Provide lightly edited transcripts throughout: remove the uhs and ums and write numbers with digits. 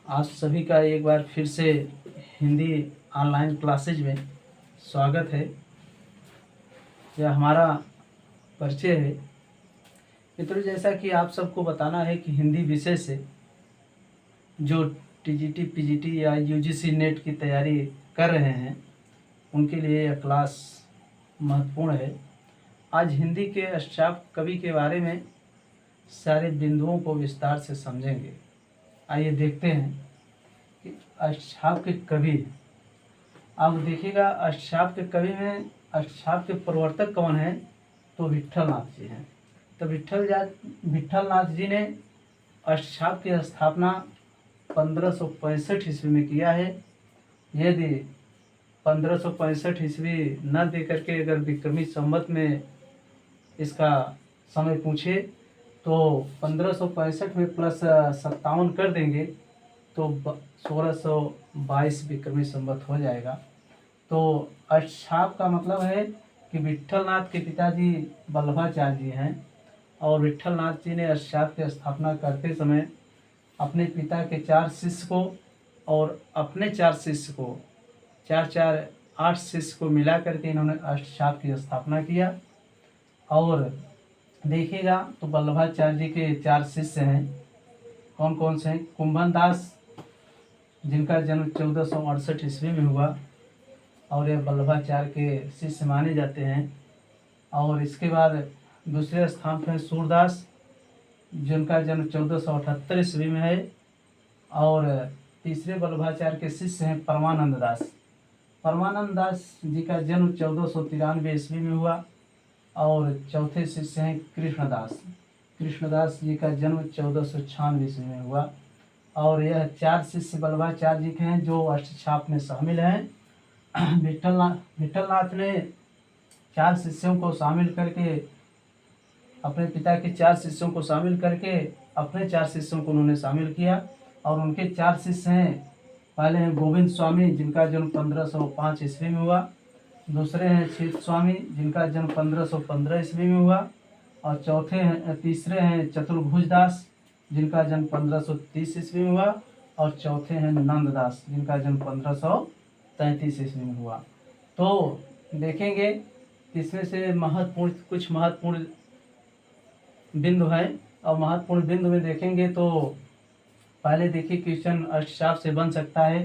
आप सभी का एक बार फिर से हिंदी ऑनलाइन क्लासेज में स्वागत है। यह हमारा परिचय है। मित्रों, जैसा कि आप सबको बताना है कि हिंदी विषय से जो टीजीटी, पीजीटी या यूजीसी नेट की तैयारी कर रहे हैं उनके लिए यह क्लास महत्वपूर्ण है। आज हिंदी के अष्टचाप कवि के बारे में सारे बिंदुओं को विस्तार से समझेंगे। आइए देखते हैं कि अष्टचाप के कवि। अब देखिएगा, अष्टचाप के कवि में अष्टचाप के प्रवर्तक कौन है? तो विट्ठलनाथ जी हैं। तो विट्ठलनाथ जी ने अष्टचाप की स्थापना 1565 ईस्वी में किया है। यदि 1565 ईस्वी न दे करके अगर विक्रमी संवत में इसका समय पूछे तो 1565 में प्लस 57 कर देंगे तो 1622 विक्रमी संवत हो जाएगा। तो अष्टचाप का मतलब है कि विट्ठलनाथ के पिताजी वल्लभाचार्य जी हैं और विट्ठलनाथ जी ने अष्टचाप की स्थापना करते समय अपने पिता के 4 शिष्य को और अपने 4 शिष्य को 8 शिष्य को मिला करके इन्होंने अष्टचाप की स्थापना किया। और देखिएगा तो वल्लभाचार्य जी के 4 शिष्य हैं। कौन कौन से हैं? कुंभन दास, जिनका जन्म 1468 ईस्वी में हुआ और ये वल्लभाचार्य के शिष्य माने जाते हैं। और इसके बाद दूसरे स्थान पर सूरदास, जिनका जन्म 1478 ईस्वी में है। और तीसरे वल्लभाचार्य के शिष्य हैं परमानंद दास। परमानंद दास जी का जन्म 1493 ईस्वी में हुआ। और चौथे शिष्य हैं कृष्णदास। कृष्णदास जी का जन्म 1496 ईस्वी में हुआ। और यह 4 शिष्य वल्लभाचार्य जी के हैं जो अष्टचाप में शामिल हैं। विट्ठलनाथ ने 4 शिष्यों को शामिल करके अपने पिता के 4 शिष्यों को शामिल करके अपने 4 शिष्यों को उन्होंने शामिल किया। और उनके 4 शिष्य हैं, पहले हैं गोविंद स्वामी, जिनका जन्म 1505 ईस्वी में हुआ। दूसरे हैं शीत स्वामी, जिनका जन्म 1515 ईस्वी में हुआ। और तीसरे हैं चतुर्भुज दास, जिनका जन्म 1530 ईस्वी में हुआ। और चौथे हैं नंद दास, जिनका जन्म 1533 ईस्वी में हुआ। तो देखेंगे इसमें से कुछ महत्वपूर्ण बिंदु हैं। और महत्वपूर्ण बिंदु में देखेंगे तो पहले देखिए, क्वेश्चन अष्टचाप से बन सकता है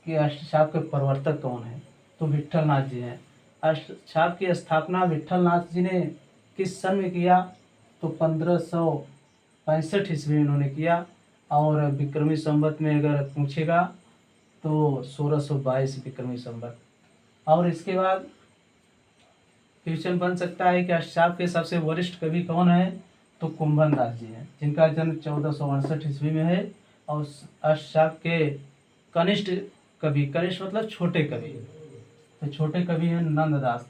कि अष्टचाप के प्रवर्तक कौन है? तो विट्ठलनाथ जी हैं। अष्टचाप की स्थापना विट्ठलनाथ जी ने किस सन में किया? तो 1565 ईस्वी में इन्होंने किया। और विक्रमी संवत में अगर पूछेगा तो 1622 विक्रमी संवत। और इसके बाद क्वेश्चन बन सकता है कि अष्टचाप के सबसे वरिष्ठ कवि कौन है? तो कुंभन दास जी हैं, जिनका जन्म 1468 ईस्वी में है। और अष्टचाप के कनिष्ठ कवि, कनिष्ठ मतलब छोटे कवि, तो छोटे कवि हैं नंददास,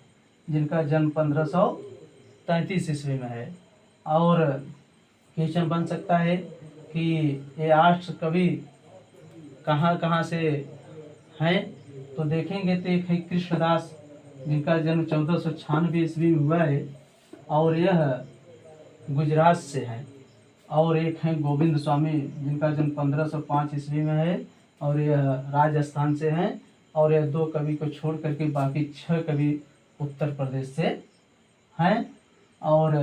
जिनका जन्म 1533 ईस्वी में है। और क्वेश्चन बन सकता है कि ये 8 कवि कहाँ कहाँ से हैं? तो देखेंगे तो एक है कृष्णदास, जिनका जन्म 1496 ईस्वी में हुआ है और यह गुजरात से है। और एक है गोविंद स्वामी, जिनका जन्म 1505 ईस्वी में है और यह राजस्थान से हैं। और यह 2 कवि को छोड़ करके बाकी 6 कवि उत्तर प्रदेश से हैं। और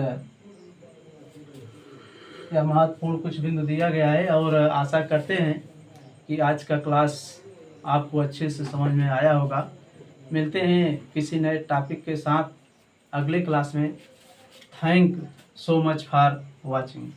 यह महत्वपूर्ण कुछ बिंदु दिया गया है। और आशा करते हैं कि आज का क्लास आपको अच्छे से समझ में आया होगा। मिलते हैं किसी नए टॉपिक के साथ अगले क्लास में। Thank so much for watching.